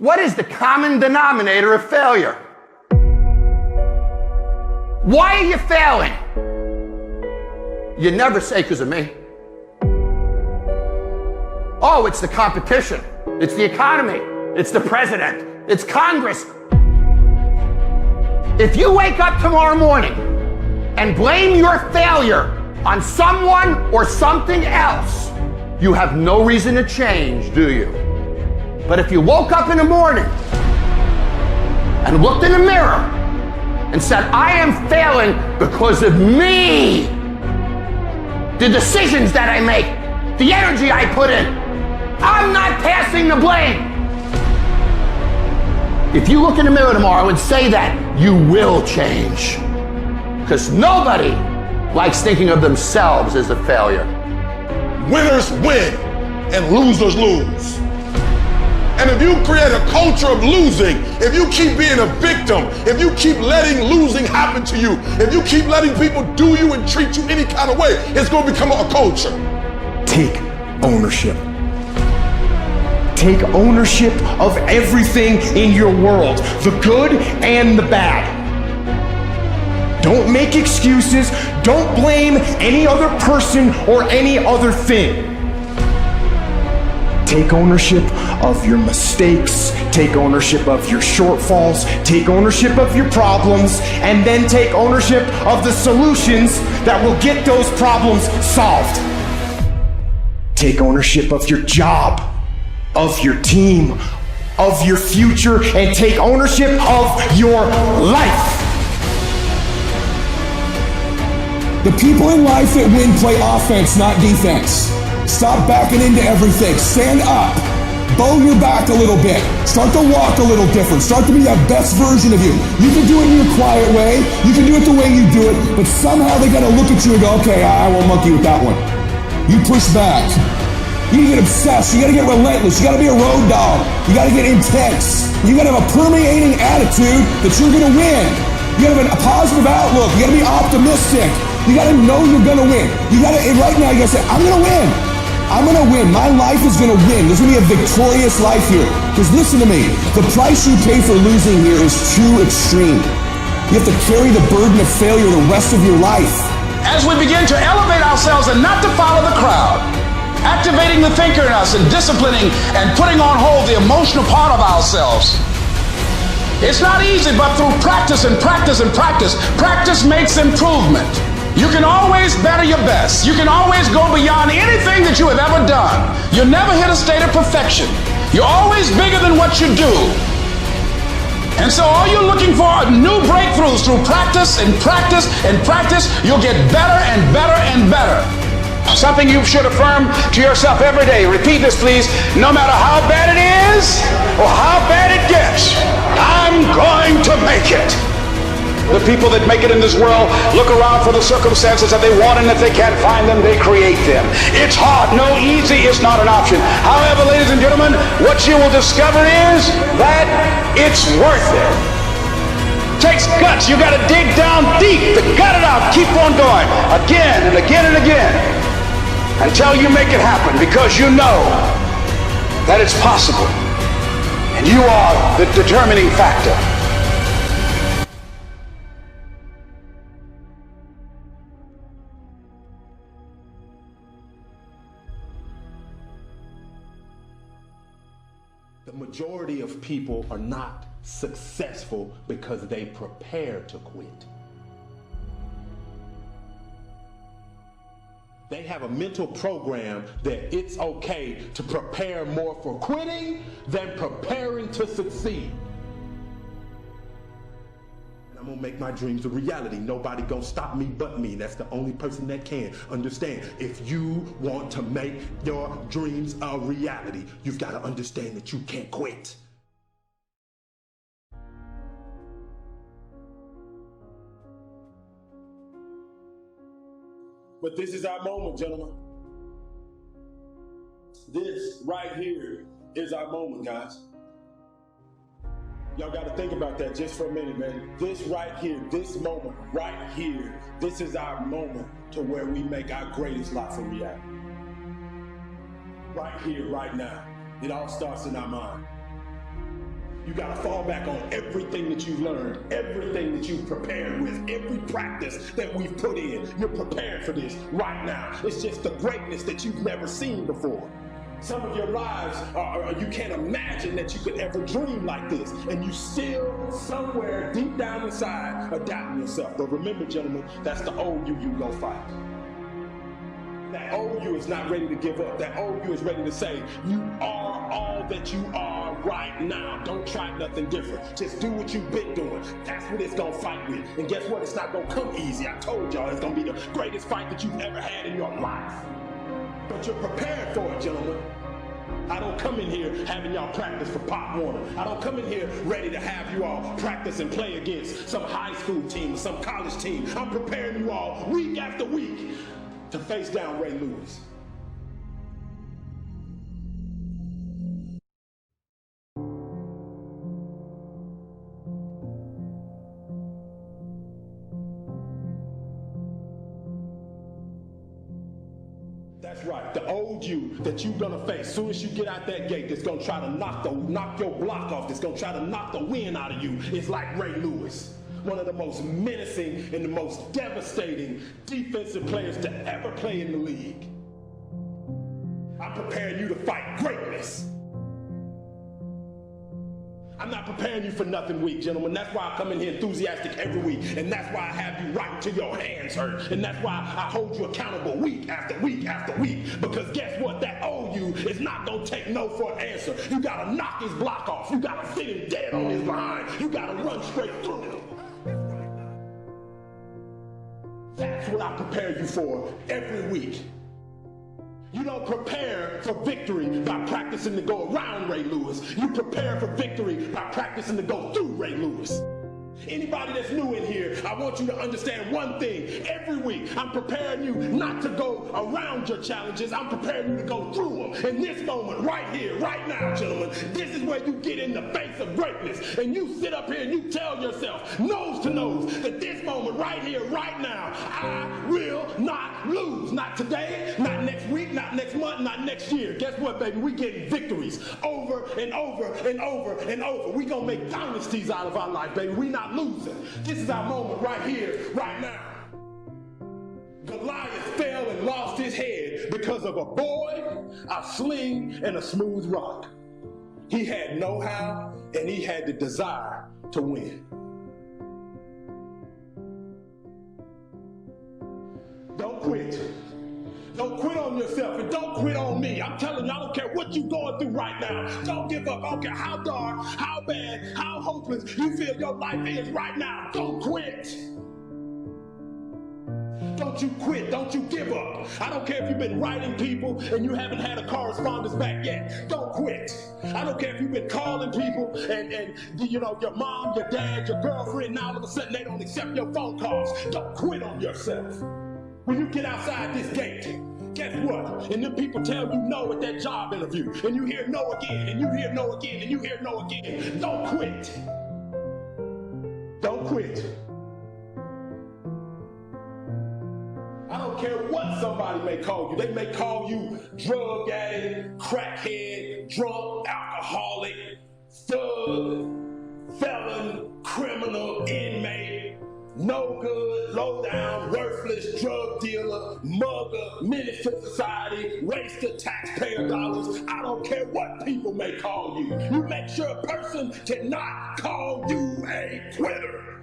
What is the common denominator of failure? Why are you failing? You never say because of me. Oh, it's the competition. It's the economy. It's the president. It's Congress. If you wake up tomorrow morning and blame your failure on someone or something else, you have no reason to change, do you? But if you woke up in the morning and looked in the mirror and said, I am failing because of me, the decisions that I make, the energy I put in, I'm not passing the blame. If you look in the mirror tomorrow and say that, you will change. Because nobody likes thinking of themselves as a failure. Winners win and losers lose. And if you create a culture of losing, if you keep being a victim, if you keep letting losing happen to you, if you keep letting people do you and treat you any kind of way, it's going to become a culture. Take ownership. Take ownership of everything in your world, the good and the bad. Don't make excuses. Don't blame any other person or any other thing. Take ownership of your mistakes. Take ownership of your shortfalls. Take ownership of your problems. And then take ownership of the solutions that will get those problems solved. Take ownership of your job, of your team, of your future, and take ownership of your life. The people in life that win play offense, not defense. Stop backing into everything. Stand up. Bow your back a little bit. Start to walk a little different. Start to be that best version of you. You can do it in your quiet way. You can do it the way you do it, but somehow they gotta look at you and go, okay, I won't monkey with that one. You push back. You gotta get obsessed. You gotta get relentless. You gotta be a road dog. You gotta get intense. You gotta have a permeating attitude that you're gonna win. You gotta have a positive outlook. You gotta be optimistic. You gotta know you're gonna win. You gotta, right now, you gotta say, I'm gonna win. I'm gonna win. My life is gonna win. There's gonna be a victorious life here. Because listen to me, the price you pay for losing here is too extreme. You have to carry the burden of failure the rest of your life. As we begin to elevate ourselves and not to follow the crowd, activating the thinker in us and disciplining and putting on hold the emotional part of ourselves. It's not easy, but through practice and practice and practice, practice makes improvement. You can always better your best. You can always go beyond anything that you have ever done. You'll never hit a state of perfection. You're always bigger than what you do. And so all you're looking for are new breakthroughs through practice and practice and practice. You'll get better and better and better. Something you should affirm to yourself every day. Repeat this, please. No matter how bad it is or how bad it gets, I'm going to make it. The people that make it in this world look around for the circumstances that they want, and if they can't find them, they create them. It's hard. No, easy is not an option. However, ladies and gentlemen, what you will discover is that it's worth it. Takes guts. You got to dig down deep to gut it out. Keep on going again and again and again until you make it happen, because you know that it's possible and you are the determining factor. The majority of people are not successful because they prepare to quit. They have a mental program that it's okay to prepare more for quitting than preparing to succeed. And I'm gonna make my dreams a reality. Nobody gonna stop me but me. That's the only person that can. Understand, if you want to make your dreams a reality, you've got to understand that you can't quit. But this is our moment, gentlemen. This right here is our moment, guys. Y'all got to think about that just for a minute, man. This right here, this moment right here, this is our moment to where we make our greatest life a reality. Right here, right now. It all starts in our mind. You got to fall back on everything that you've learned, everything that you've prepared with, every practice that we've put in. You're prepared for this right now. It's just the greatness that you've never seen before. Some of your lives, you can't imagine that you could ever dream like this, and you still, somewhere deep down inside, are doubting yourself. But remember, gentlemen, that's the old you go fight. That old you is not ready to give up. That old you is ready to say, you are all that you are right now. Don't try nothing different. Just do what you've been doing. That's what it's gonna fight with. And guess what? It's not gonna come easy. I told y'all it's gonna be the greatest fight that you've ever had in your life. But you're prepared for it, gentlemen. I don't come in here having y'all practice for Pop Warner. I don't come in here ready to have you all practice and play against some high school team or some college team. I'm preparing you all week after week to face down Ray Lewis. That's right, the old you that you're gonna face as soon as you get out that gate that's gonna try to knock your block off, that's gonna try to knock the wind out of you, is like Ray Lewis. One of the most menacing and the most devastating defensive players to ever play in the league. I'm preparing you to fight greatness. I'm not preparing you for nothing weak, gentlemen. That's why I come in here enthusiastic every week. And that's why I have you right till your hands hurt. And that's why I hold you accountable week after week after week. Because guess what? That old you is not going to take no for an answer. You got to knock his block off. You got to sit him dead on his behind. You got to run straight through him. That's what I prepare you for every week. You don't prepare for victory by practicing to go around Ray Lewis. You prepare for victory by practicing to go through Ray Lewis. Anybody that's new in here, I want you to understand one thing. Every week, I'm preparing you not to go around your challenges. I'm preparing you to go through them. In this moment, right here, right now, gentlemen, this is where you get in the face of greatness. And you sit up here and you tell yourself, nose to nose, that this moment, right here, right now, I will not lose. Not today, not next week, not next month, not next year. Guess what, baby? We getting victories over and over and over and over. We gonna make dynasties out of our life, baby. We not losing. This is our moment right here, right now. Goliath fell and lost his head because of a boy, a sling, and a smooth rock. He had know-how and he had the desire to win. Don't quit. Don't quit on yourself and don't quit on me. I'm telling you, I don't care what you're going through right now. Don't give up. I don't care how dark, how bad, how hopeless you feel your life is right now. Don't quit. Don't you quit. Don't you give up. I don't care if you've been writing people and you haven't had a correspondence back yet. Don't quit. I don't care if you've been calling people and you know, your mom, your dad, your girlfriend, now all of a sudden they don't accept your phone calls. Don't quit on yourself. When you get outside this gate, guess what? And then people tell you no at that job interview, and you hear no again, and you hear no again, and you hear no again. Don't quit. Don't quit. I don't care what somebody may call you. They may call you drug addict, crackhead, drunk, alcoholic, thug, felon, criminal, inmate, no good, low down, worthless, drug dealer, mugger, menace to society, waste of taxpayer dollars. I don't care what people may call you. You make sure a person cannot call you a quitter.